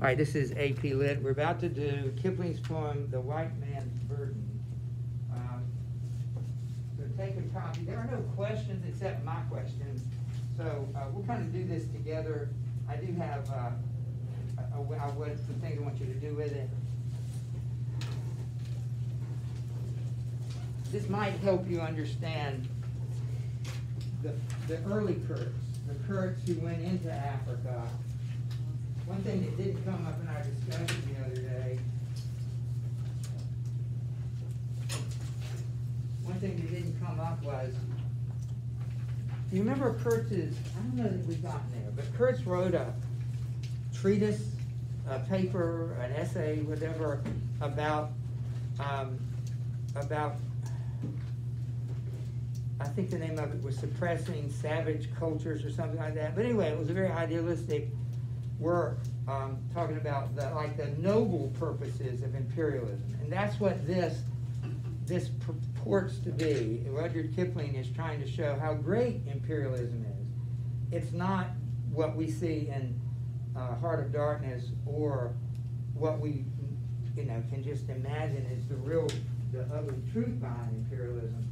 All right, this is AP Lit. We're about to do Kipling's poem, The White Man's Burden. So take a copy. There are no questions except my questions. So we'll kind of do this together. I do have some things I want you to do with it. This might help you understand the early Kurds, the Kurds who went into Africa. One thing that didn't come up in our discussion the other day, was, do you remember Kurtz's, I don't know that we've gotten there, but Kurtz wrote a treatise, a paper, an essay, whatever, about I think the name of it was Suppressing Savage Cultures or something like that. But anyway, it was a very idealistic work talking about the noble purposes of imperialism. And that's what this purports to be. Rudyard Kipling is trying to show how great imperialism is. It's not what we see in Heart of Darkness or what we can just imagine is the ugly truth behind imperialism.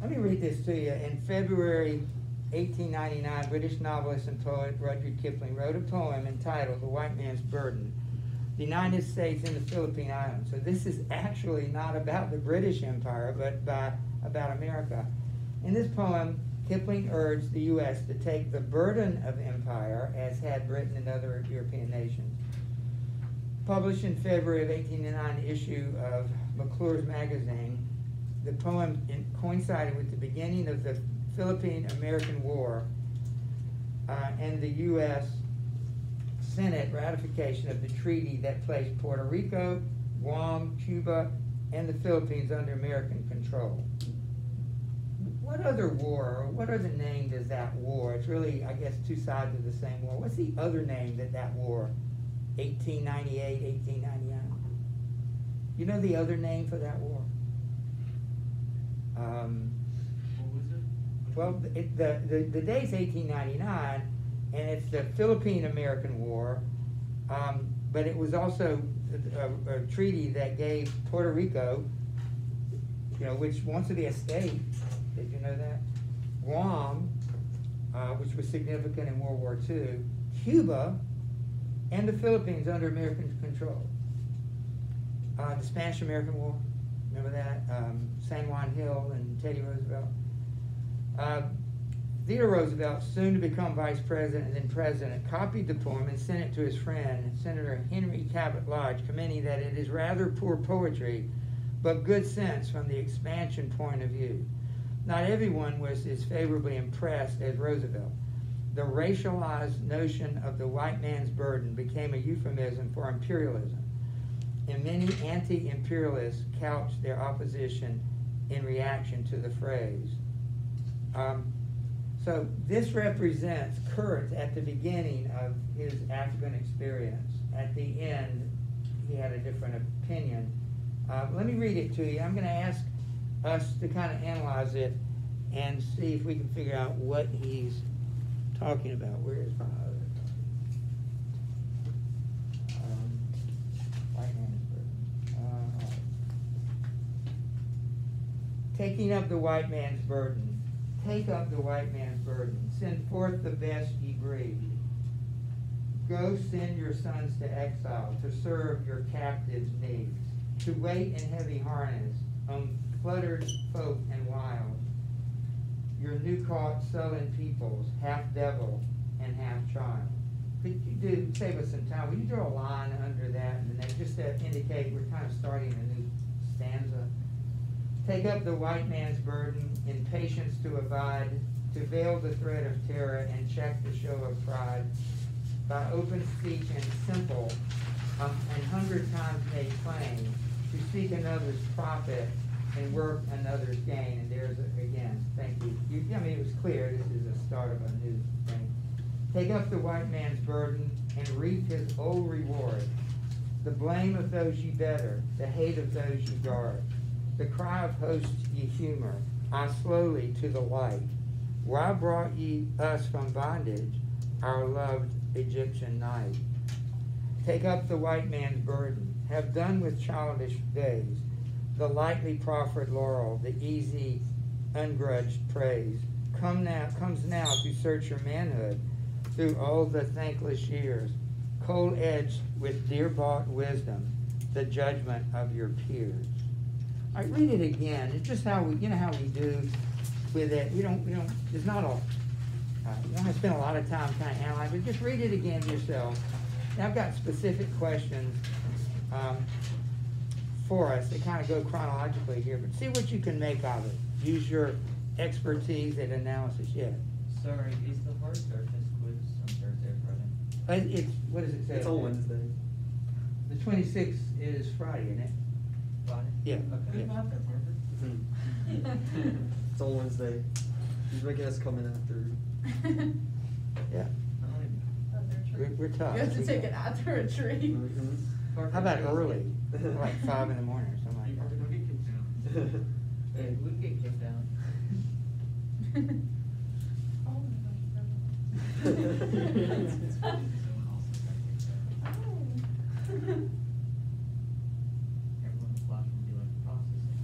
Let me read this to you. In February 1899, British novelist and poet Rudyard Kipling wrote a poem entitled The White Man's Burden, the United States and the Philippine Islands. So this is actually not about the British Empire, but about America. In this poem, Kipling urged the U.S. to take the burden of empire, as had Britain and other European nations. Published in February of 1899 issue of McClure's magazine, the poem coincided with the beginning of the Philippine-American War and the U.S. Senate ratification of the treaty that placed Puerto Rico, Guam, Cuba, and the Philippines under American control. What other war, or what other name does that war? It's really, I guess, two sides of the same war. What's the other name that war, 1898, 1899? You know the other name for that war? What was it? Well, the date's 1899, and it's the Philippine-American War, but it was also a treaty that gave Puerto Rico, which wants to be a state. Did you know that? Guam, which was significant in World War II, Cuba, and the Philippines under American control. The Spanish-American War, remember that? San Juan Hill and Teddy Roosevelt. Theodore Roosevelt, soon to become vice president and then president, copied the poem and sent it to his friend, Senator Henry Cabot Lodge, commenting that it is rather poor poetry, but good sense from the expansion point of view. Not everyone was as favorably impressed as Roosevelt. The racialized notion of the white man's burden became a euphemism for imperialism, and many anti-imperialists couched their opposition in reaction to the phrase. So this represents Kurtz at the beginning of his African experience. At the end, he had a different opinion. Let me read it to you. I'm going to ask us to kind of analyze it and see if we can figure out what he's talking about. Where is my other white man's burden? Taking up the white man's burden. Take up the white man's burden. Send forth the best ye breed. Go send your sons to exile to serve your captives' needs, to wait in heavy harness on fluttered folk and wild. Your new caught sullen peoples, half devil and half child. Could you save us some time? Will you draw a line under that and then just to indicate we're kind of starting a new stanza? Take up the white man's burden, in patience to abide, to veil the thread of terror and check the show of pride, by open speech and simple, and 100 times made plain, to seek another's profit and work another's gain. And there's, again, thank you. It was clear this is the start of a new thing. Take up the white man's burden and reap his old reward, the blame of those ye better, the hate of those ye guard. The cry of hosts ye humor, I slowly to the light. Why brought ye us from bondage, our loved Egyptian night? Take up the white man's burden. Have done with childish days, the lightly proffered laurel, the easy, ungrudged praise. Comes now to search your manhood through all the thankless years, cold-edged with dear-bought wisdom, the judgment of your peers. I read it again. It's just how we, how we do with it. We don't. There's not a. You don't have to spend a lot of time kind of analyzing, but just read it again yourself. Now, I've got specific questions for us that kind of go chronologically here, but see what you can make of it. Use your expertise at analysis. Yeah. Sorry, is the hard surface quiz on Thursday or Friday? It's, what does it say? It's on Wednesday. The 26th is Friday, isn't it? Friday? Yeah. Okay. Yeah. Not that hard. It's on Wednesday. He's making us come in after. Yeah. We're tough. You have to We take got- it after a tree. How about early? Like 5 in the morning or something You like probably that. don't get kicked out. Hey, we'd get kicked out. Someone else got kicked out. Everyone in the classroom would be like, processing.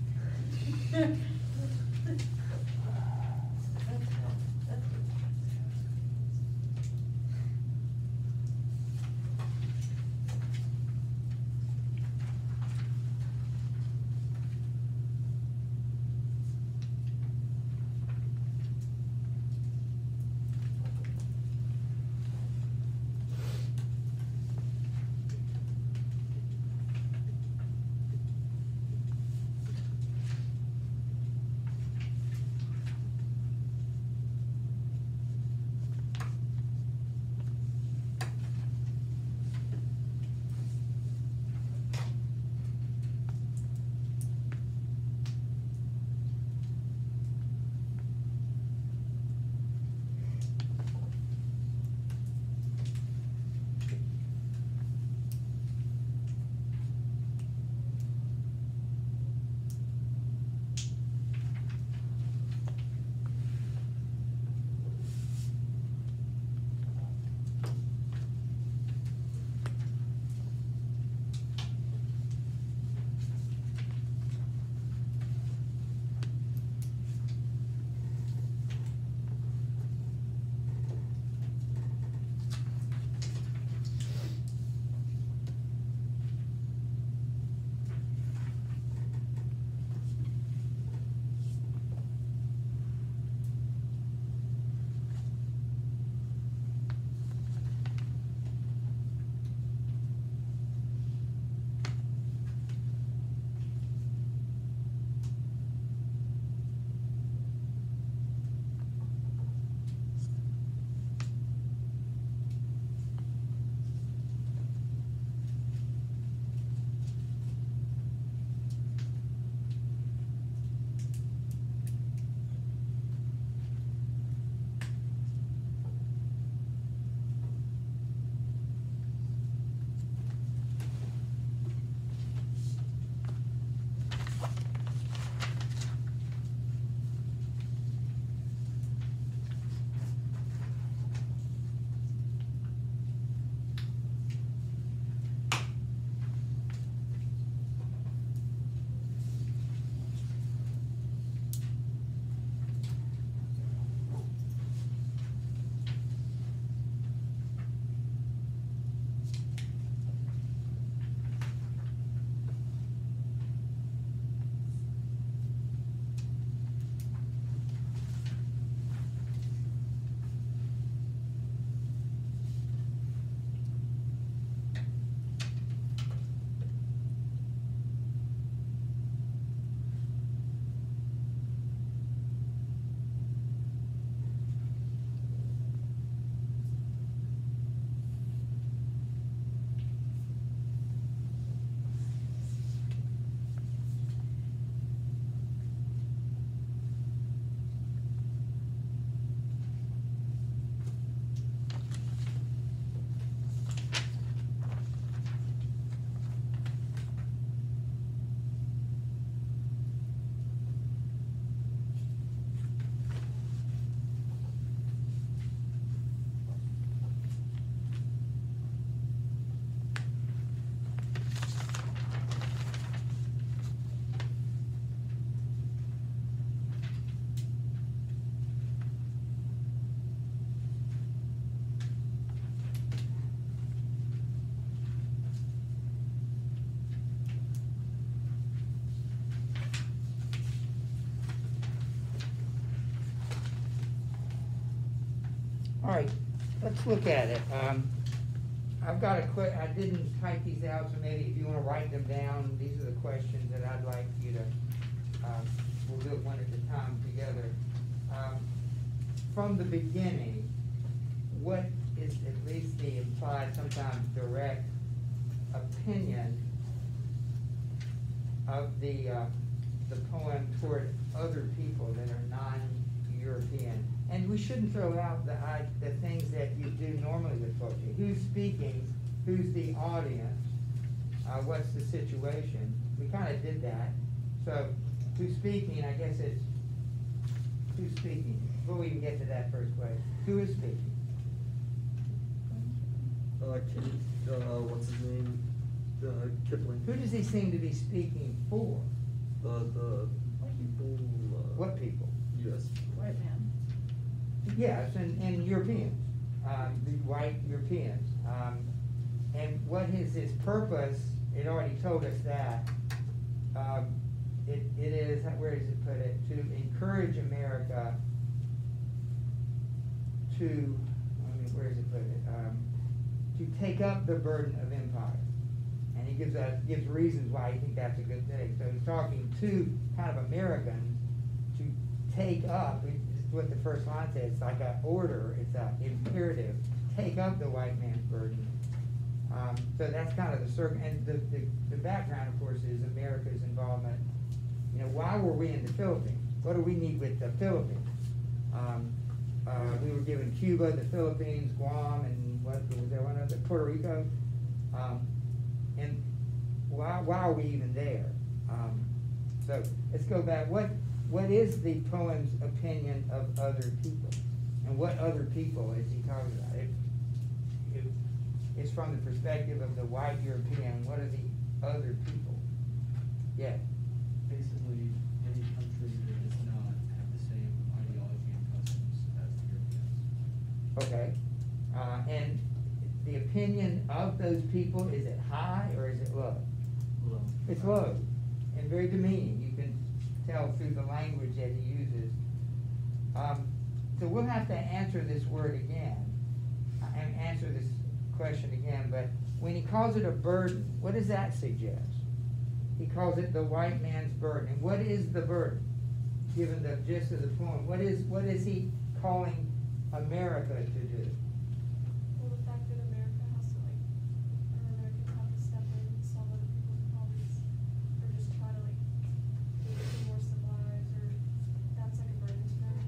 All right, let's look at it. I've got I didn't type these out, so maybe if you wanna write them down, these are the questions that I'd like you to, we'll do it one at a time together. From the beginning, what is at least the implied, sometimes direct opinion of the poem toward other people that are non-European? And we shouldn't throw out the things that you do normally with poetry. Who's speaking? Who's the audience? What's the situation? We kind of did that. So who's speaking? I guess it's who's speaking. Before we even get to that first question, who is speaking? What's his name? Kipling. Who does he seem to be speaking for? The people. What people? U.S. White man. Yes, and Europeans, the white Europeans. And what is his purpose? It already told us that. It is, where does it put it? To encourage America to, where does it put it? To take up the burden of empire. And he gives reasons why he thinks that's a good thing. So he's talking to kind of Americans to take up, this is what the first line says, it's like an order, it's an imperative, take up the white man's burden. So that's kind of the circle, and the background, of course, is America's involvement. You know, why were we in the Philippines? What do we need with the Philippines? We were given Cuba, the Philippines, Guam, and what was there one other? Puerto Rico. And why are we even there? So let's go back. What is the poem's opinion of other people? And what other people is he talking about? It's from the perspective of the white European. What are the other people? Yeah. Basically, any country that does not have the same ideology and customs as the Europeans. Okay. And the opinion of those people, is it high or is it low? Low. It's low and very demeaning. You can tell through the language that he uses. So we'll have to answer this word again and answer this question again, but when he calls it a burden, what does that suggest? He calls it the white man's burden. And what is the burden? Given the gist of the poem, what is he calling America to do? Well, the fact that America has to, like, or America have to step in and solve other people's problems, or just try to, like, make it more civilized, or that's like a burden to them,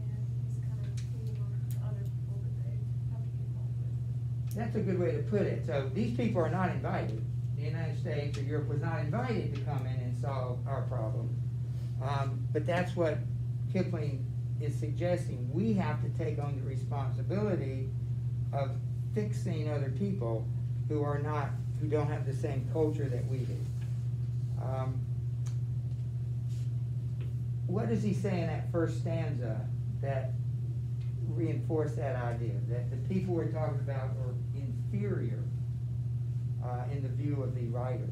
and he's kind of hating on the other people that they have to get involved with. That's a good way to put it. So these people are not invited. The United States or Europe was not invited to come in and solve our problem. But that's what Kipling is suggesting. We have to take on the responsibility of fixing other people who don't have the same culture that we do. What does he say in that first stanza that reinforced that idea, that the people we're talking about are inferior in the view of the writer?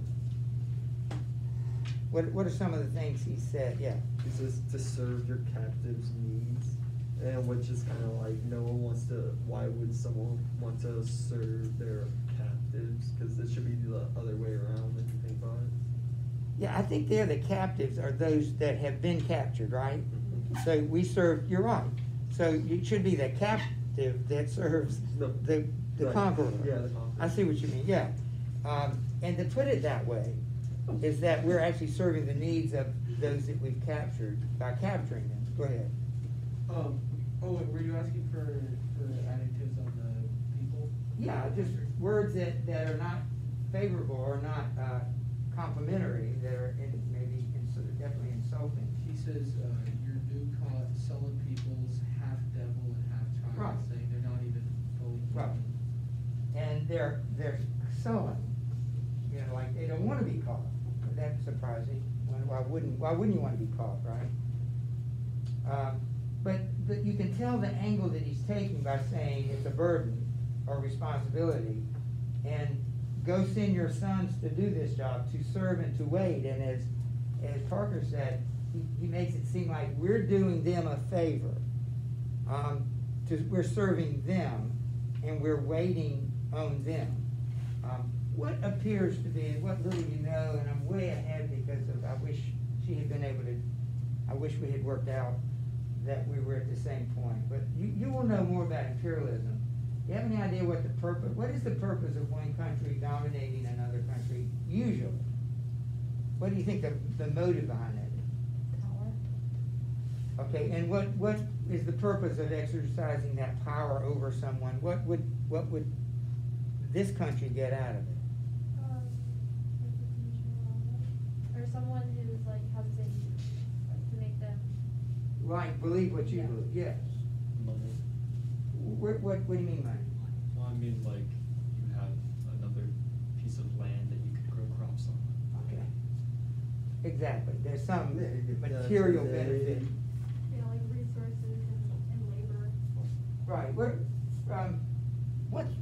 What are some of the things he said? Yeah. He says to serve your captives' needs, and which is kind of like no one wants to. Why would someone want to serve their captives? Because it should be the other way around if you think about it. Yeah, I think the captives are those that have been captured, right? Mhm. So we serve. You're right. So it should be the captive that serves No. the Right. conqueror. Yeah, the conqueror. I see what you mean. Yeah, and to put it that way is that we're actually serving the needs of those that we've captured by capturing them. Go ahead. Were you asking for adjectives on the people? Yeah, just words that are not favorable or not complimentary, that are definitely insulting. He says, your new sullen people's half devil and half child, Right. saying they're not even fully human. Right. And they're sullen, you know, like they don't want to be caught. That's surprising. Why wouldn't you want to be caught, right? But you can tell the angle that he's taking by saying it's a burden or responsibility, and go send your sons to do this job, to serve and to wait. And as Parker said, he makes it seem like we're doing them a favor we're serving them, and we're waiting on them. What appears to be, and what little you know, and I'm way ahead because of, I wish she had been able to, I wish we had worked out that we were at the same point. But you will know more about imperialism. Do you have any idea what is the purpose of one country dominating another country, usually? What do you think the motive behind that is? Power. Okay, and what is the purpose of exercising that power over someone? What would this country get out of it? Or someone who's like has the same views, like to make them. Right, believe what you Yeah. believe, yes. Money. What do you mean money? Well, I mean, like, you have another piece of land that you could grow crops on. Okay. Exactly, there's some Yeah, material yeah, benefit. You know, like resources and labor. Right,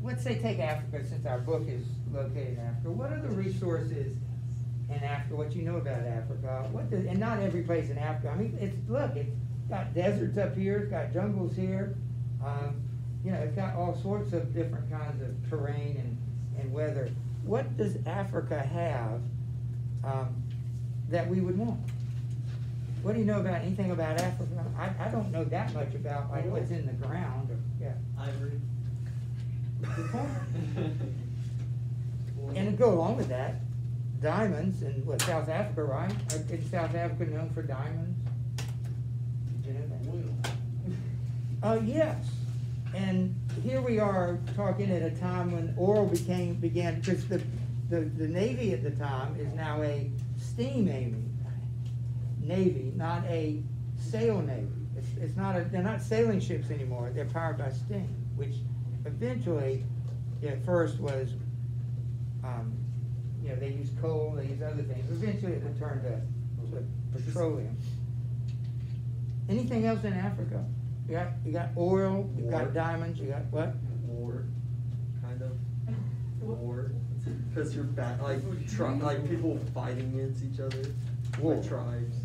let's say take Africa, since our book is located in Africa. What are the resources in Africa, what you know about Africa? And not every place in Africa, I mean, it's got deserts up here, it's got jungles here. You know, it's got all sorts of different kinds of terrain and weather. What does Africa have that we would want? What do you know about anything about Africa? I don't know that much about like what's in the ground. Yeah. Ivory. Good point. And to go along with that, diamonds in South Africa, right? Is South Africa known for diamonds? Did you know that? Yes. And here we are talking at a time when oil began, because the Navy at the time is now a steam Navy, not a sail Navy. They're not sailing ships anymore, they're powered by steam, which eventually, at first was, you know, they used coal, they used other things. Eventually it would turn to petroleum. Anything else in Africa? You got oil, you got War. diamonds, you got what? War, kind of. War, because you're like people fighting against each other. War. Like tribes.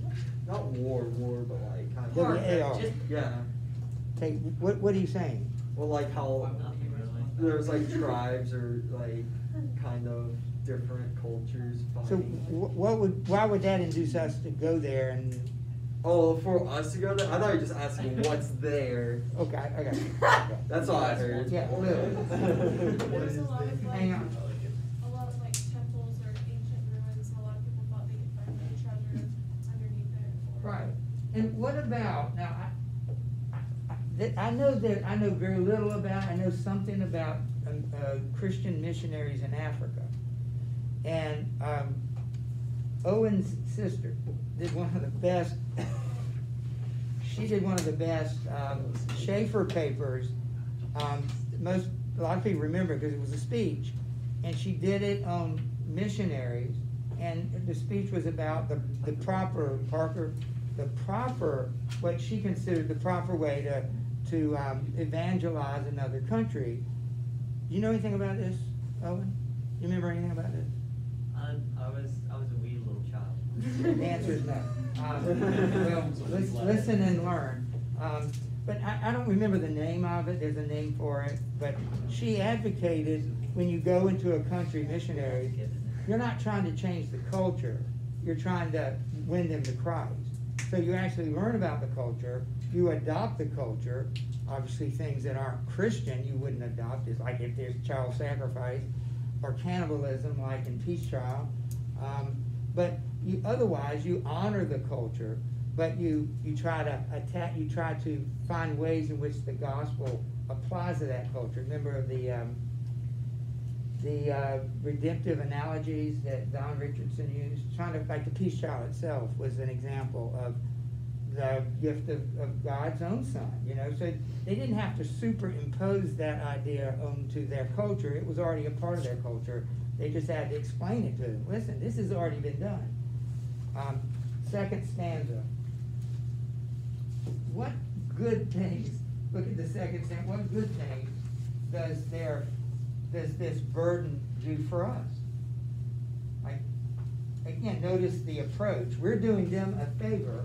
Not war, but like kind of. W-A-R. Yeah. Take, what are you saying? Well, like how there's like tribes or like kind of different cultures So fighting. why would that induce us to go there and, Oh, for us to go there? I thought you were just asking what's there. okay, I got you. That's all I heard. Yeah, a little. There's a lot of like, Hang on. a lot of like temples or ancient ruins, and a lot of people thought they could find the treasure underneath it. Or, Right. And what about, now, I know very little about, I know something about Christian missionaries in Africa. And Owen's sister did one of the best, she did one of the best Schaefer papers. A lot of people remember because it was a speech. And she did it on missionaries. And the speech was about the proper, what she considered the proper way to evangelize another country. Do you know anything about this, Owen? You remember anything about this? I was a wee little child. The answer is no. Well, listen and learn. But I don't remember the name of it. There's a name for it. But she advocated when you go into a country missionary, you're not trying to change the culture. You're trying to win them to Christ. So you actually learn about the culture. You adopt the culture. Obviously, things that aren't Christian you wouldn't adopt. It's like if there's child sacrifice or cannibalism, like in Peace Trial. But otherwise, you honor the culture, but you try to attack. You try to find ways in which the gospel applies to that culture. Remember the redemptive analogies that Don Richardson used. Trying to, like the Peace Trial itself was an example of the gift of God's own Son. You know, so they didn't have to superimpose that idea onto their culture. It was already a part of their culture. They just had to explain it to them. Listen, this has already been done. Second stanza. What good things, look at the second stanza, what good things does this burden do for us? Like, again, notice the approach. We're doing them a favor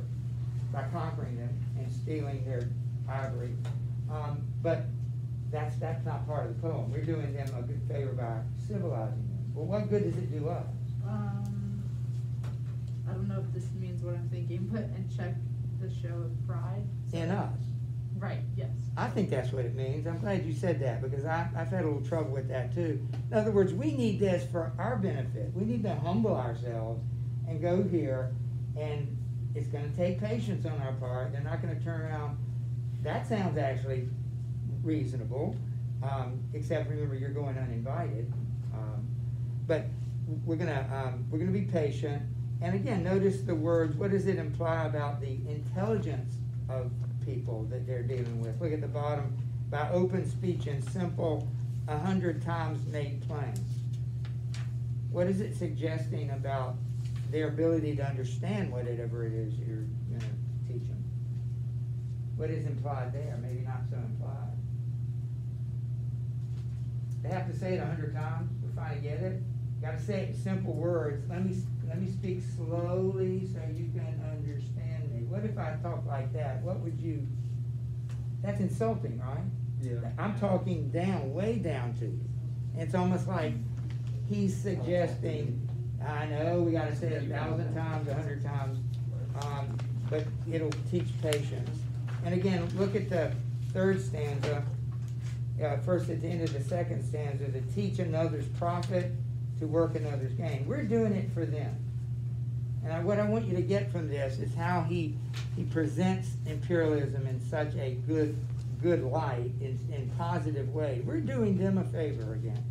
by conquering them and stealing their ivory. But that's not part of the poem. We're doing them a good favor by civilizing them. Well, what good does it do us? I don't know if this means what I'm thinking, but and check the show of pride. In us. Right, yes. I think that's what it means. I'm glad you said that, because I've had a little trouble with that too. In other words, we need this for our benefit. We need to humble ourselves and go here, and it's gonna take patience on our part. They're not gonna turn around. That sounds actually reasonable, except remember, you're going uninvited. But we're gonna be patient. And again, notice the words. What does it imply about the intelligence of people that they're dealing with? Look at the bottom. By open speech and simple, 100 times made plain. What is it suggesting about their ability to understand whatever it is you're going to teach them? What is implied there? Maybe not so implied. They have to say it 100 times to finally get it. Got to say it in simple words. Let me speak slowly so you can understand me. What if I talk like that? What would you? That's insulting, right? Yeah. I'm talking down, way down to you. It's almost like he's suggesting, I know we got to say it 1,000 times, 100 times, but it'll teach patience. And again, look at the third stanza. First at the end of the second stanza, to teach another's profit, to work another's gain. We're doing it for them. And what I want you to get from this is how he presents imperialism in such a good light, in positive way. We're doing them a favor again.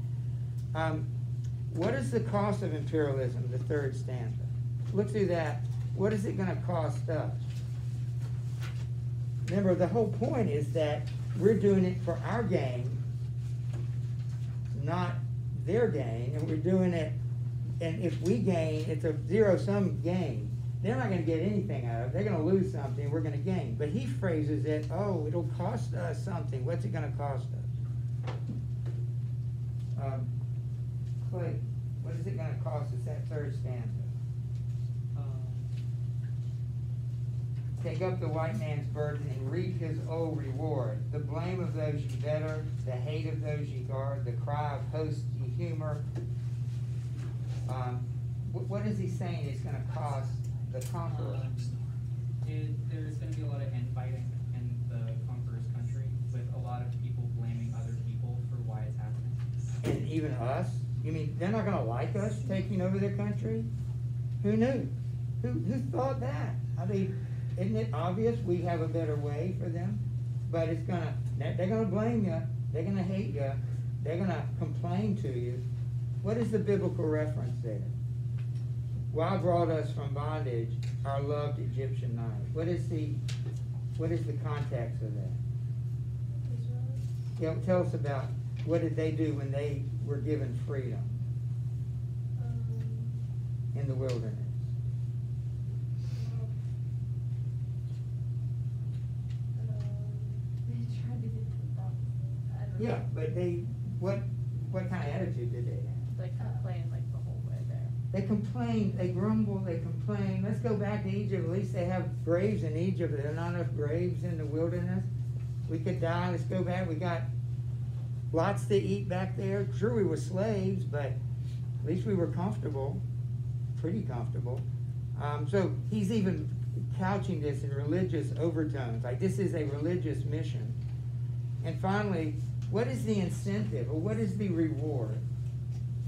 What is the cost of imperialism, the third stanza? Look through that. What is it going to cost us? Remember, the whole point is that we're doing it for our gain, not their gain, and we're doing it, and if we gain, it's a zero-sum gain. They're not going to get anything out of it. They're going to lose something, we're going to gain. But he phrases it, oh, it'll cost us something. What's it going to cost us? Clay, what is it going to cost us, that third stanza? Take up the white man's burden and reap his old reward. The blame of those ye better, the hate of those ye guard, the cry of hosts ye humor. What is he saying is going to cost the conqueror? There's going to be a lot of infighting in the conqueror's country, with a lot of people blaming other people for why it's happening. And even us? You mean they're not going to like us taking over their country? Who knew? Who thought that? I mean, isn't it obvious we have a better way for them? But they're gonna blame you, they're gonna hate you, they're gonna complain to you. What is the biblical reference there? While brought us from bondage, our loved Egyptian knight. What is the context of that? Israelites? Tell us about, what did they do when they were given freedom in the wilderness? They tried to get to the promised land. I don't know. Yeah, but what kind of attitude did they have? Like complain like the whole way there. They complain, they grumble, they complain. Let's go back to Egypt. At least they have graves in Egypt. There are not enough graves in the wilderness. We could die. Let's go back. We got lots to eat back there. Sure, we were slaves, but at least we were comfortable, pretty comfortable. So he's even couching this in religious overtones, like this is a religious mission. And finally, what is the incentive, or what is the reward?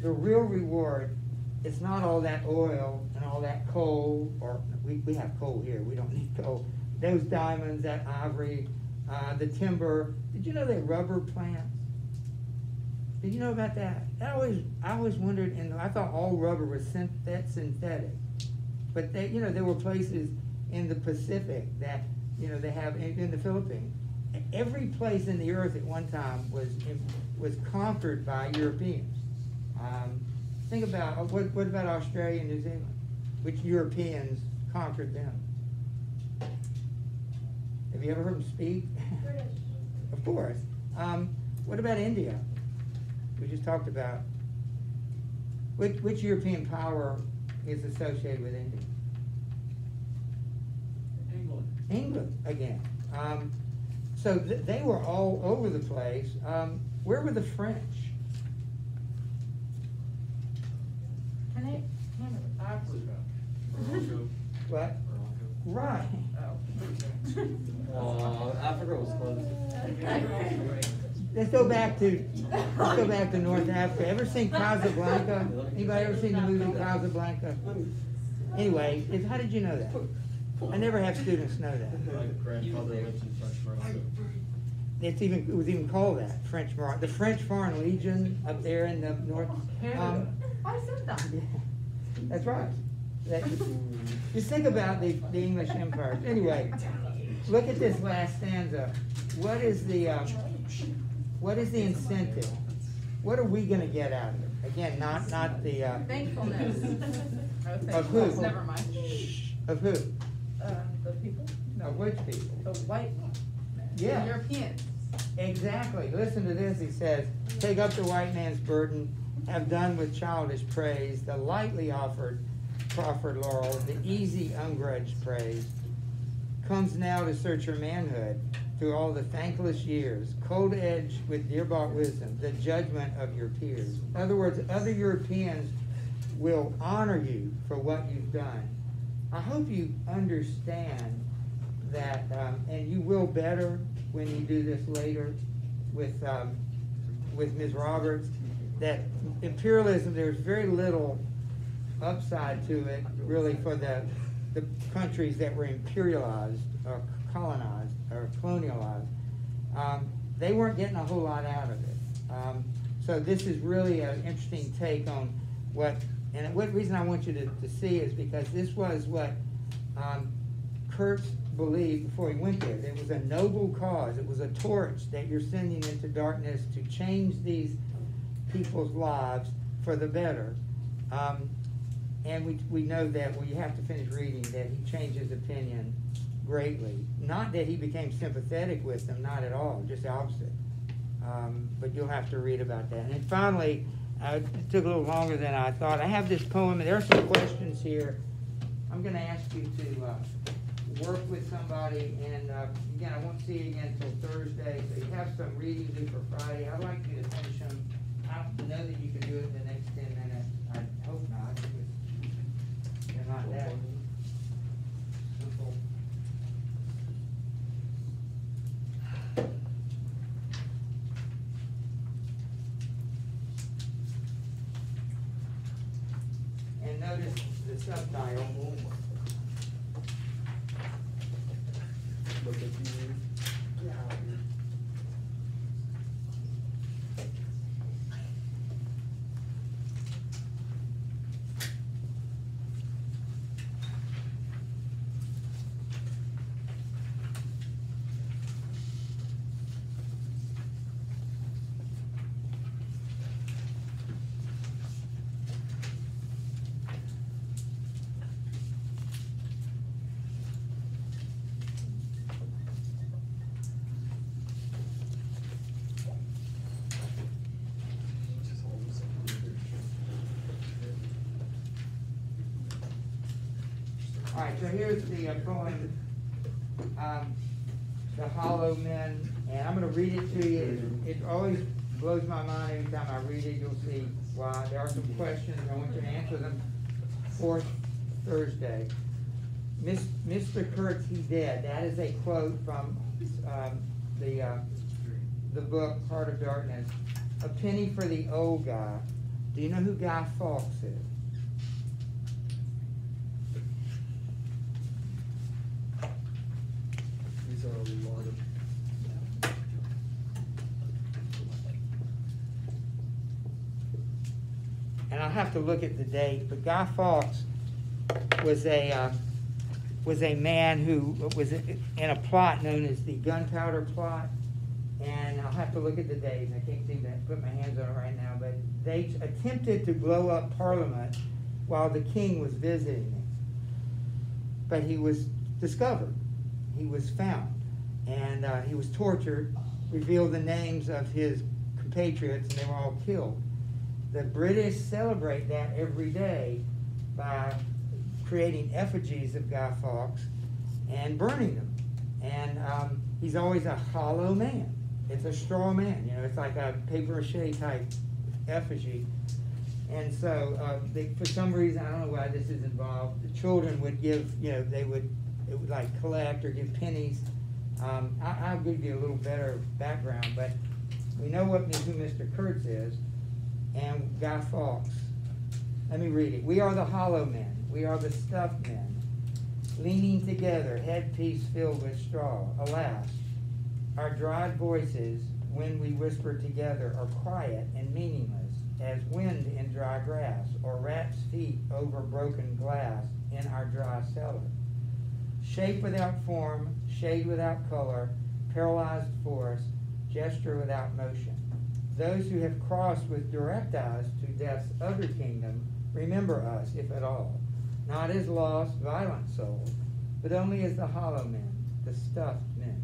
The real reward is not all that oil and all that coal, or we have coal here, we don't need coal. Those diamonds, that ivory, the timber. Did you know they rubber plants? Did you know about that? I always wondered, and I thought all rubber was synthetic. But there were places in the Pacific that, they have in the Philippines. Every place in the earth at one time was conquered by Europeans. Think about, what about Australia and New Zealand? Which Europeans conquered them? Have you ever heard them speak? British. Of course. What about India? We just talked about. Which European power is associated with India? England. England, again. So they were all over the place. Where were the French? Can I handle it? Morocco. What? Right. Oh, Africa was close. Let's go back to North Africa. Ever seen Casablanca? Anybody ever seen the movie Casablanca? Anyway, how did you know that? I never have students know that. My grandfather lived in French Morocco. It was even called that, French Morocco. The French Foreign Legion up there in the north. I said that. Yeah, that's right. Just think about the English Empire. Anyway, look at this last stanza. What is the incentive? What are we going to get out of it? Again, not the Thankfulness. Of who? Never mind. Of who? The people? Of which people? The white men. Yeah. The Europeans. Exactly. Listen to this. He says, "Take up the white man's burden, have done with childish praise, the lightly proffered laurel, the easy ungrudged praise. Comes now to search your manhood through all the thankless years, cold edged with dear-bought wisdom, the judgment of your peers." In other words, other Europeans will honor you for what you've done. I hope you understand that, and you will better when you do this later with Ms. Roberts, that imperialism, there's very little upside to it, really, for the countries that were imperialized or colonized or colonialized. They weren't getting a whole lot out of it. So this is really an interesting take on and what reason I want you to see is because this was what Kurtz believed before he went there. It was a noble cause. It was a torch that you're sending into darkness to change these people's lives for the better. And we know that, well, you have to finish reading, that he changed his opinion greatly. Not that he became sympathetic with them, not at all, just the opposite. But you'll have to read about that. And then finally, it took a little longer than I thought. I have this poem, and there are some questions here. I'm going to ask you to work with somebody, and again, I won't see you again until Thursday, so you have some reading to do for Friday. I'd like you to finish them. I don't know that you can do it in the next 10 minutes. I hope not, because they're not that simple. And notice the subtitle. Look at you. All right, so here's the poem, The Hollow Men, and I'm going to read it to you. It always blows my mind every time I read it. You'll see why. There are some questions. I want you to answer them for Thursday. Mr. Kurtz, he's dead. That is a quote from the book Heart of Darkness. A penny for the old guy. Do you know who Guy Fawkes is? These are a lot of. And I'll have to look at the date, but Guy Fawkes was a man who was in a plot known as the Gunpowder Plot, and I'll have to look at the date. I can't seem to put my hands on it right now, but they attempted to blow up Parliament while the king was visiting it. But he was discovered. He was found, and he was tortured, revealed the names of his compatriots, and they were all killed. The British celebrate that every day by creating effigies of Guy Fawkes and burning them. And He's always a hollow man. It's a straw man, you know, it's like a papier-mâché type effigy. And so, for some reason, I don't know why this is involved, the children would give, you know, it would like collect or give pennies. I'll give you a little better background, but we know who Mr. Kurtz is, and Guy Fawkes. Let me read it. We are the hollow men, we are the stuffed men, leaning together, headpiece filled with straw. Alas, our dried voices, when we whisper together, are quiet and meaningless, as wind in dry grass, or rats' feet over broken glass in our dry cellar. Shape without form, shade without color, paralyzed force, gesture without motion. Those who have crossed with direct eyes to death's other kingdom remember us, if at all, not as lost, violent souls, but only as the hollow men, the stuffed men.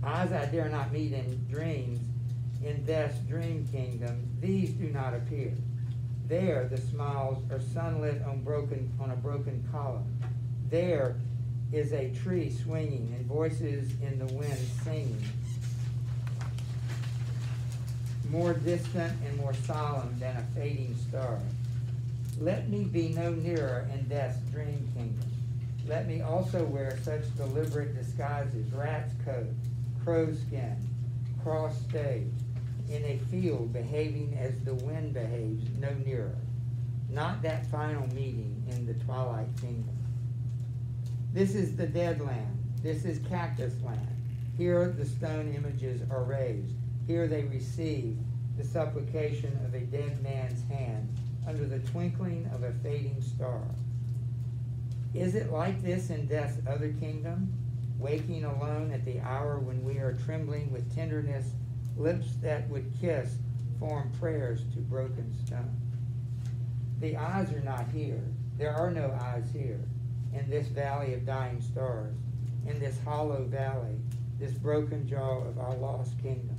Eyes I dare not meet in dreams, in death's dream kingdom, these do not appear. There the smiles are sunlit on a broken column. There is a tree swinging and voices in the wind singing, more distant and more solemn than a fading star. Let me be no nearer in death's dream kingdom. Let me also wear such deliberate disguises, rat's coat, crow's skin, cross stage, in a field behaving as the wind behaves, no nearer. Not that final meeting in the twilight kingdom. This is the dead land. This is cactus land. Here the stone images are raised. Here they receive the supplication of a dead man's hand under the twinkling of a fading star. Is it like this in death's other kingdom? Waking alone at the hour when we are trembling with tenderness, lips that would kiss form prayers to broken stone. The eyes are not here. There are no eyes here, in this valley of dying stars, in this hollow valley, this broken jaw of our lost kingdoms.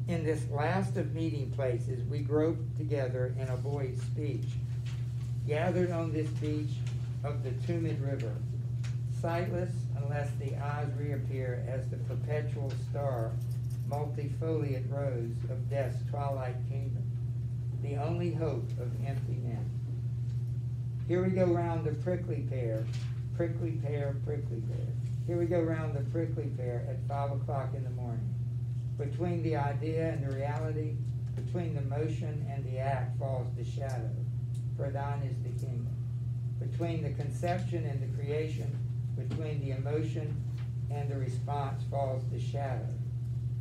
In this last of meeting places, we grope together in a void speech, gathered on this beach of the tumid river, sightless unless the eyes reappear as the perpetual star, multifoliate rose of death's twilight kingdom, the only hope of empty men. Here we go round the prickly pear, prickly pear, prickly pear. Here we go round the prickly pear at 5 o'clock in the morning. Between the idea and the reality, between the motion and the act falls the shadow, for thine is the kingdom. Between the conception and the creation, between the emotion and the response falls the shadow.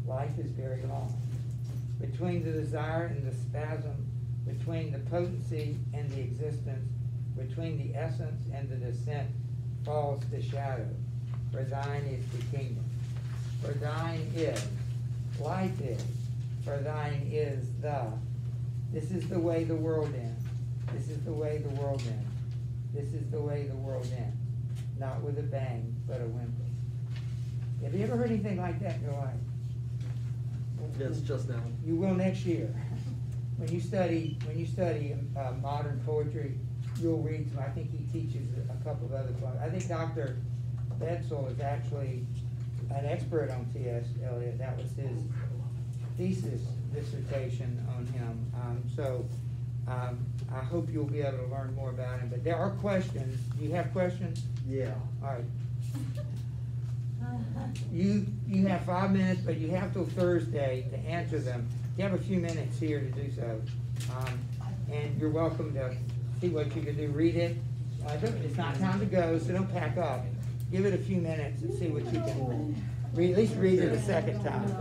Life is very long. Between the desire and the spasm, between the potency and the existence, between the essence and the descent falls the shadow, for thine is the kingdom. For thine is, life is, for thine is the. This is the way the world ends. This is the way the world ends. This is the way the world ends. Not with a bang, but a whimper. Have you ever heard anything like that in your life? Yes, just now. You will next year. When you study modern poetry, you'll read some. I think he teaches a couple of other poems. I think Dr. Bedsole is actually an expert on T.S. Eliot. That was his thesis dissertation on him. I hope you'll be able to learn more about him. But there are questions. Do you have questions? Yeah. All right. You have 5 minutes, but you have till Thursday to answer them. You have a few minutes here to do so. And you're welcome to see what you can do. Read it. It's not time to go, so don't pack up. Give it a few minutes and see what you can read. At least read it a second time.